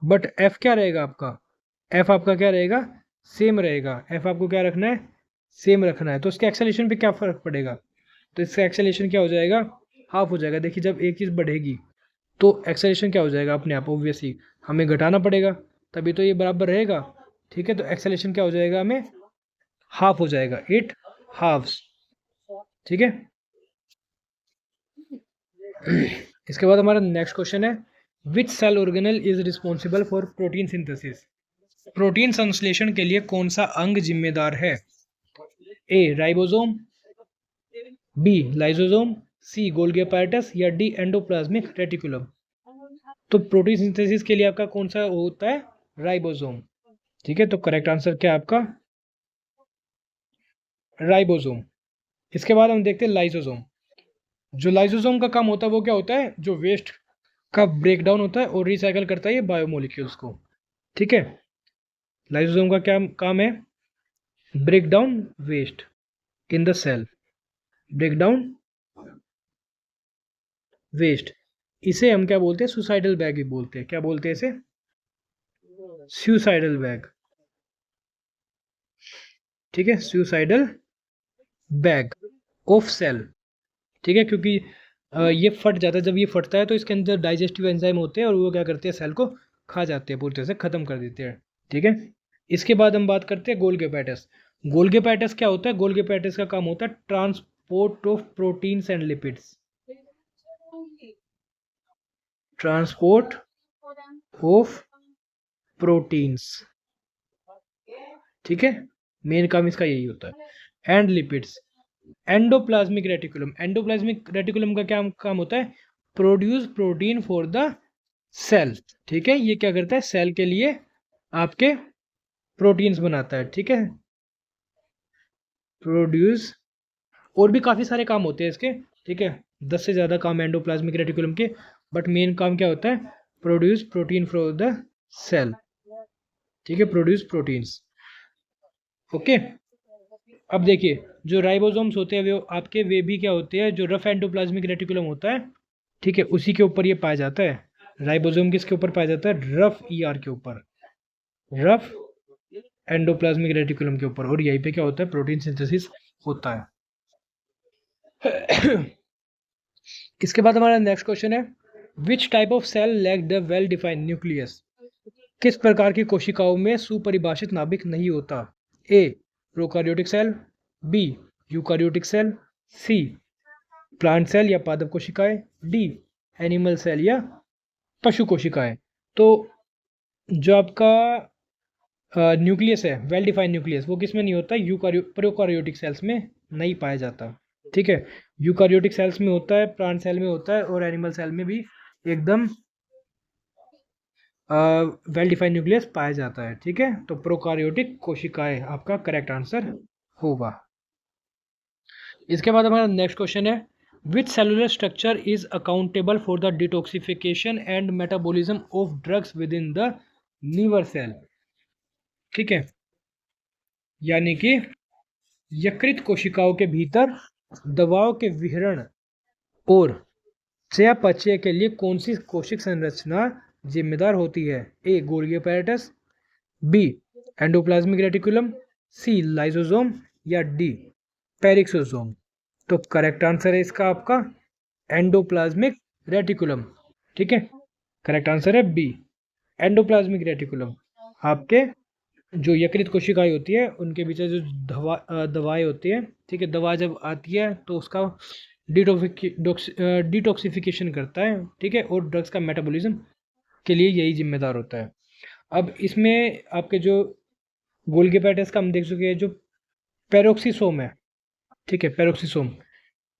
बट F क्या रहेगा आपका? F आपका क्या रहेगा? सेम रहेगा। F आपको क्या रखना है? सेम रखना है। तो इसके एक्सेलरेशन पे क्या फर्क पड़ेगा? तो इसका एक्सेलरेशन क्या हो जाएगा? हाफ हो जाएगा। देखिए जब एक चीज़ बढ़ेगी तो एक्सेलरेशन क्या हो जाएगा? अपने आप ऑब्वियसली हमें घटाना पड़ेगा, तभी तो ये बराबर रहेगा, ठीक है। तो एक्सेलरेशन क्या हो जाएगा? हमें हाफ हो जाएगा, इट हाफ्स, ठीक है। इसके बाद हमारा नेक्स्ट क्वेश्चन है, which cell organelle is responsible for protein synthesis? Protein संश्लेषण के लिए कौन सा अंग जिम्मेदार है? A, ribosome, B, lysosome, C, Golgi apparatus, या डी, एंडोप्लाज्मिक रेटिकुलम? तो प्रोटीन सिंथेसिस के लिए आपका कौन सा होता है? राइबोसोम, ठीक है। तो करेक्ट आंसर क्या है आपका? राइबोसोम। इसके बाद हम देखते हैं लाइसोसोम। जो लाइसोसोम का काम होता है वो क्या होता है? जो वेस्ट का ब्रेक डाउन होता है और रिसाइकल करता है ये बायोमोलिक्यूल्स को, ठीक है। लाइसोसोम का क्या काम है? Break down waste in the cell, break down waste. इसे हम क्या बोलते हैं? सुसाइडल बैग भी बोलते हैं। क्या बोलते हैं इसे? सुसाइडल बैग, ठीक है, सुसाइडल बैग ऑफ सेल, ठीक है। क्योंकि ये फट जाता है, जब ये फटता है तो इसके अंदर डाइजेस्टिव एंजाइम होते हैं और वो क्या करते हैं? सेल को खा जाते हैं, पूरी तरह से खत्म कर देते हैं, ठीक है। इसके बाद हम बात करते हैं गोल्गी अपैरेटस। गोल्गी अपैरेटस क्या होता है? गोल्गी अपैरेटस का काम होता है transport of proteins and lipids, transport of proteins, ठीक है। मेन काम इसका यही होता है। And lipids. Endoplasmic reticulum, endoplasmic reticulum का क्या काम होता है? Produce protein for the cell, ठीक है। ये क्या करता है? सेल के लिए आपके प्रोटीन्स बनाता है, ठीक है, प्रोड्यूस। और भी काफ़ी सारे काम होते हैं इसके, ठीक है, 10 से ज़्यादा काम एंडोप्लाज्मिक रेटिकुलम के। बट मेन काम क्या होता है? Produce protein for the cell, ठीक है, प्रोड्यूस प्रोटीन्स, ओके। अब देखिए जो राइबोसोम्स होते हैं वो आपके वे भी क्या होते हैं? जो रफ एंडोप्लाज्मिक रेटिकुलम होता है, ठीक है, उसी के ऊपर ये पाया जाता है। राइबोसोम किसके ऊपर पाया जाता है? रफ ईआर के ऊपर, रफ एंडोप्लाज्मिक रेटिकुलम के ऊपर। और यहीं पे क्या होता है? प्रोटीन सिंथेसिस होता है। इसके बाद हमारा नेक्स्ट क्वेश्चन है, which type of cell lack the well defined nucleus? किस प्रकार की कोशिकाओं में सुपरिभाषित नाभिक नहीं होता? A, prokaryotic cell, B, eukaryotic cell, C, plant cell या पादप कोशिकाएं, डी, एनिमल सेल या पशु कोशिकाएं। तो जो आपका न्यूक्लियस है, वेल डिफाइंड न्यूक्लियस, वो किस में नहीं होता? प्रोकार्योटिक सेल्स में नहीं पाया जाता, ठीक है। यूकार्योटिक सेल्स में होता है, प्लांट सेल में होता है और एनिमल सेल में भी एकदम वेल डिफाइंड न्यूक्लियस पाया जाता है, ठीक है। तो प्रोकार्योटिक कोशिकाएं आपका करेक्ट आंसर होगा। इसके बाद हमारा नेक्स्ट क्वेश्चन है, which cellular structure is accountable for the detoxification and metabolism of drugs within the liver cell? ठीक है, यानी कि यकृत कोशिकाओं के भीतर दवाओं के विहरण और चयापचय के लिए कौन सी कोशिक संरचना जिम्मेदार होती है? A, Golgi apparatus, B, endoplasmic reticulum, C, lysosome या डी, पेरिक्सोसोम? तो करेक्ट आंसर है इसका आपका एंडोप्लाज्मिक रेटिकुलम, ठीक है। करेक्ट आंसर है बी, एंडोप्लाज्मिक रेटिकुलम। आपके जो यकृत कोशिकाएं होती है उनके पीछे जो दवाएं होती है, ठीक है, दवा जब आती है तो उसका डिटॉक्सिफिकेशन करता है, ठीक है, और ड्रग्स का मेटाबॉलिज्म के लिए यही जिम्मेदार होता है। अब इसमें आपके जो गोल्गी एपेटाइटिस का हम देख चुके हैं, जो पेरोक्सीसोम है, ठीक है, पेरोक्सीसोम,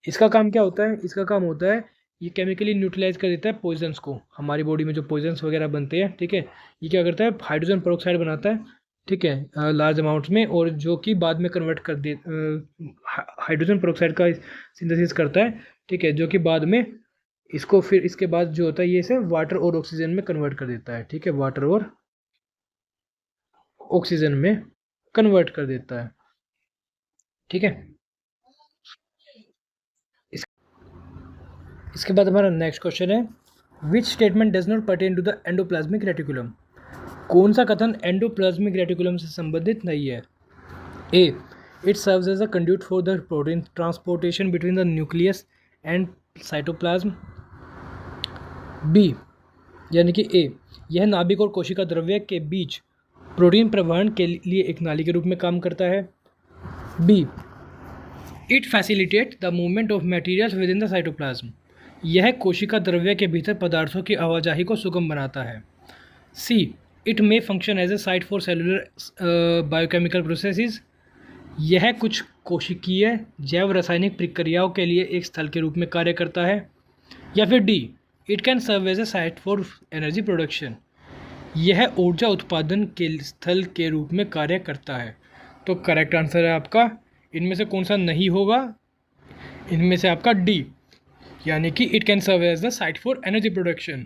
इसका काम क्या होता है? इसका काम होता है ये केमिकली न्यूट्रलाइज कर देता है पॉइजन्स को, हमारी बॉडी में जो पॉइजन्स वगैरह बनते हैं, ठीक है, ये क्या करता है? हाइड्रोजन पेरोक्साइड बनाता है, ठीक है, लार्ज अमाउंट्स में, और जो कि बाद में कन्वर्ट कर दे, हाइड्रोजन पेरोक्साइड का सिंथेसिस करता है, ठीक है, जो कि बाद में इसको फिर इसके बाद जो होता है ये इसे वाटर और ऑक्सीजन में कन्वर्ट कर देता है, ठीक है, वाटर और ऑक्सीजन में कन्वर्ट कर देता है, ठीक है। इसके बाद हमारा नेक्स्ट क्वेश्चन है, which statement does not pertain to the endoplasmic reticulum? कौन सा कथन एंडोप्लाज्मिक रेटिकुलम से संबंधित नहीं है? A, it serves as a conduit for the protein transportation between the nucleus and cytoplasm. B, यानी कि ए, यह नाभिक और कोशिका द्रव्य के बीच प्रोटीन प्रवहन के लिए एक नाली के रूप में काम करता है। B, it facilitate the movement of materials within the cytoplasm, यह कोशिका द्रव्य के भीतर पदार्थों की आवाजाही को सुगम बनाता है। C, it may function as a site for cellular biochemical processes, यह कुछ कोशिकीय जैव रासायनिक प्रक्रियाओं के लिए एक स्थल के रूप में कार्य करता है। या फिर D, it can serve as a site for energy production, यह ऊर्जा उत्पादन के स्थल के रूप में कार्य करता है। तो करेक्ट आंसर है आपका, इनमें से कौन सा नहीं होगा? इनमें से आपका डी, यानी कि it can serve as the site for energy production,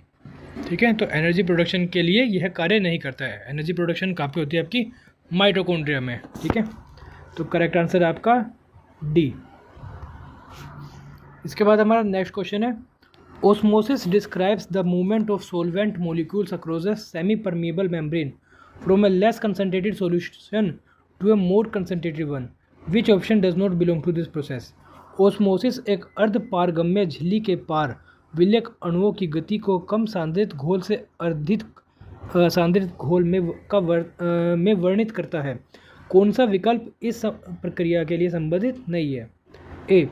ठीक है। तो एनर्जी प्रोडक्शन के लिए यह कार्य नहीं करता है। एनर्जी प्रोडक्शन कहाँ पे होती है? आपकी माइटोकॉन्ड्रिया में, ठीक है। तो करेक्ट आंसर है आपका डी। इसके बाद हमारा नेक्स्ट क्वेश्चन है, osmosis describes the movement of solvent molecules across a semi permeable membrane from a less concentrated solution to a more concentrated one, which option does not belong to this process? Osmosis एक अर्ध पारगम्य झिल्ली के पार विलयक अणुओं की गति को कम सांद्रित घोल से अधिक सांद्रित घोल में वर्णित करता है। कौन सा विकल्प इस प्रक्रिया के लिए संबंधित नहीं है? A,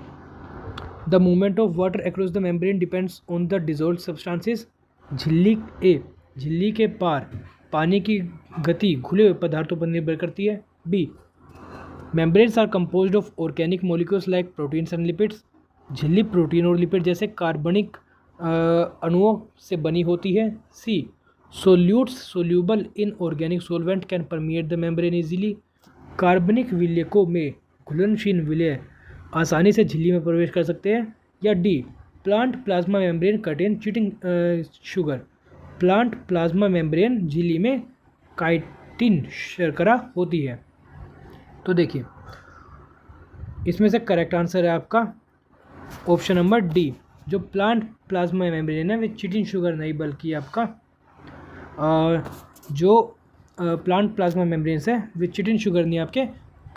the movement of water across the membrane depends on the dissolved substances, झिल्ली के पार पानी की गति घुले हुए पदार्थों पर निर्भर करती है। B, membranes are composed of organic molecules like proteins and lipids, झिल्ली प्रोटीन और लिपिड जैसे कार्बनिक अणुओं से बनी होती है। C, solutes soluble in organic solvent can permeate the membrane easily, कार्बनिक विलयकों में घुलनशील विलय आसानी से झिल्ली में प्रवेश कर सकते हैं। या D, plant plasma membrane contain chitin sugar, plant plasma membrane झिल्ली में काइटिन शर्करा होती है। तो देखिए, इसमें से करेक्ट आंसर है आपका ऑप्शन नंबर डी, जो प्लांट प्लाज्मा मेम्ब्रेन है वे चिटिन शुगर नहीं बल्कि आपका जो प्लांट प्लाज्मा मेम्ब्रेन्स है वे चिटिन शुगर नहीं, आपके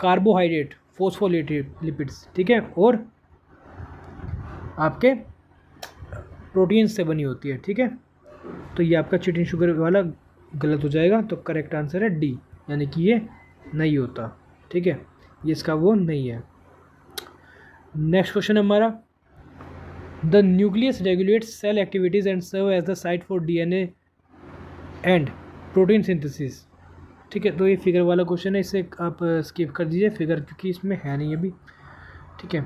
कार्बोहाइड्रेट फोस्फोलिपिड लिपिड्स, ठीक है, और आपके प्रोटीन से बनी होती है, ठीक है। तो ये आपका चिटिन शुगर वाला गलत हो जाएगा। तो करेक्ट आंसर है डी, यानी कि ये नहीं होता, ठीक है, ये इसका वो नहीं है। नेक्स्ट क्वेश्चन है हमारा, the nucleus regulates cell activities and serve as the site for DNA and protein synthesis, ठीक है। तो ये फिगर वाला क्वेश्चन है, इसे आप स्किप कर दीजिए फिगर, क्योंकि इसमें है नहीं अभी, ठीक है।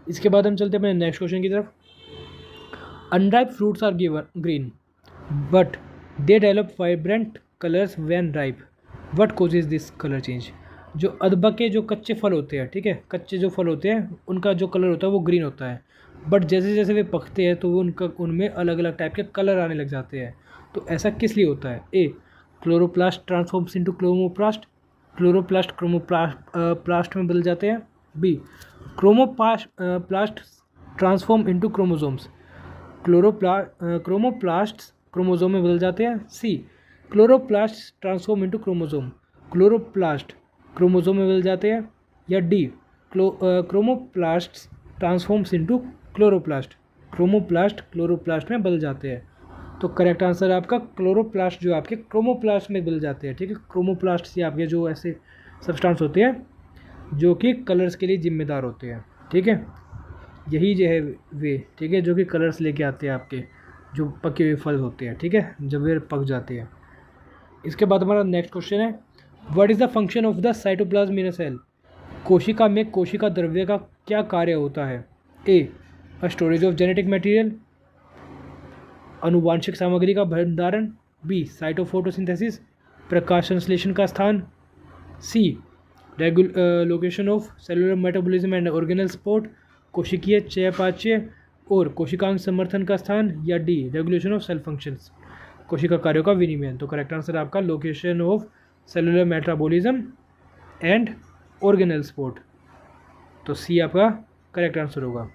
इसके बाद हम चलते हैं अपने नेक्स्ट क्वेश्चन की तरफ। Unripe fruits are green but they develop vibrant colours when ripe, what causes this colour change? जो अधपके जो कच्चे फल होते हैं, ठीक है, कच्चे जो फल होते हैं उनका जो कलर होता है वो ग्रीन होता है, बट जैसे जैसे वे पकते हैं तो वो उनमें अलग अलग टाइप के कलर आने लग जाते हैं। तो ऐसा किस लिए होता है? A, chloroplast transforms into chromoplast, chloroplast chromoplast में बदल जाते हैं। B, chromoplast transform into chromosomes, chromoplast chromosome में बदल जाते हैं। C, chloroplast transform into chromosome, chloroplast chromosome में बदल जाते हैं। या D, chromoplast transforms into chloroplast, chromoplast chloroplast में बदल जाते हैं। तो करेक्ट आंसर है आपका क्लोरोप्लास्ट, जो आपके क्रोमोप्लास्ट में बदल जाते हैं, ठीक है। क्रोमोप्लास्ट से आपके जो ऐसे सब्सटेंस होते हैं जो कि कलर्स के लिए जिम्मेदार होते हैं, ठीक है। यही जो है वे, ठीक है, जो कि कलर्स लेके आते हैं आपके जो पके हुए फल होते हैं, ठीक है, जब वे पक जाते हैं। इसके बाद हमारा नेक्स्ट क्वेश्चन है, what is the function of the cytoplasm in a cell? कोशिका में कोशिका द्रव्य का क्या कार्य होता है? A, storage of genetic material, अनुवांशिक सामग्री का भंडारण। बी, साइटोफोटोसिंथेसिस, प्रकाश संश्लेषण का स्थान। C, location of cellular metabolism and organelle support, कोशिकीय चयापचय और कोशिकांग समर्थन का स्थान। या D, regulation of cell functions, कोशिका कार्यों का विनियमन। तो करेक्ट आंसर आपका location of cellular metabolism and organelle support. तो सी आपका करेक्ट आंसर होगा,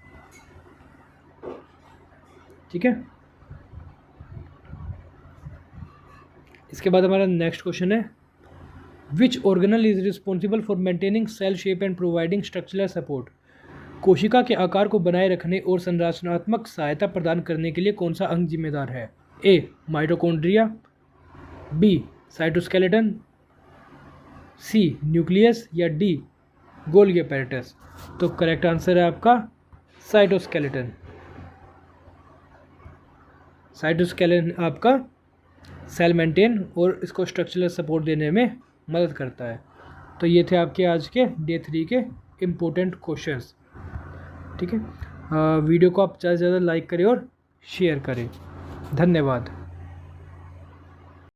ठीक है। इसके बाद हमारा नेक्स्ट क्वेश्चन है, which organelle is responsible for maintaining cell shape and providing structural support? कोशिका के आकार को बनाए रखने और संरचनात्मक सहायता प्रदान करने के लिए कौन सा अंग जिम्मेदार है? A, mitochondria. B, cytoskeleton. C, nucleus. या डी, गोल्गी apparatus। तो करेक्ट आंसर है आपका साइटोस्केलेटन। साइटोस्केलेटन आपका सेल मेंटेन और इसको स्ट्रक्चरल सपोर्ट देने में मदद करता है। तो ये थे आपके आज के डे 3 के इम्पोर्टेंट क्वेश्चंस, ठीक है। वीडियो को आप ज़्यादा से ज़्यादा लाइक करें और शेयर करें। धन्यवाद।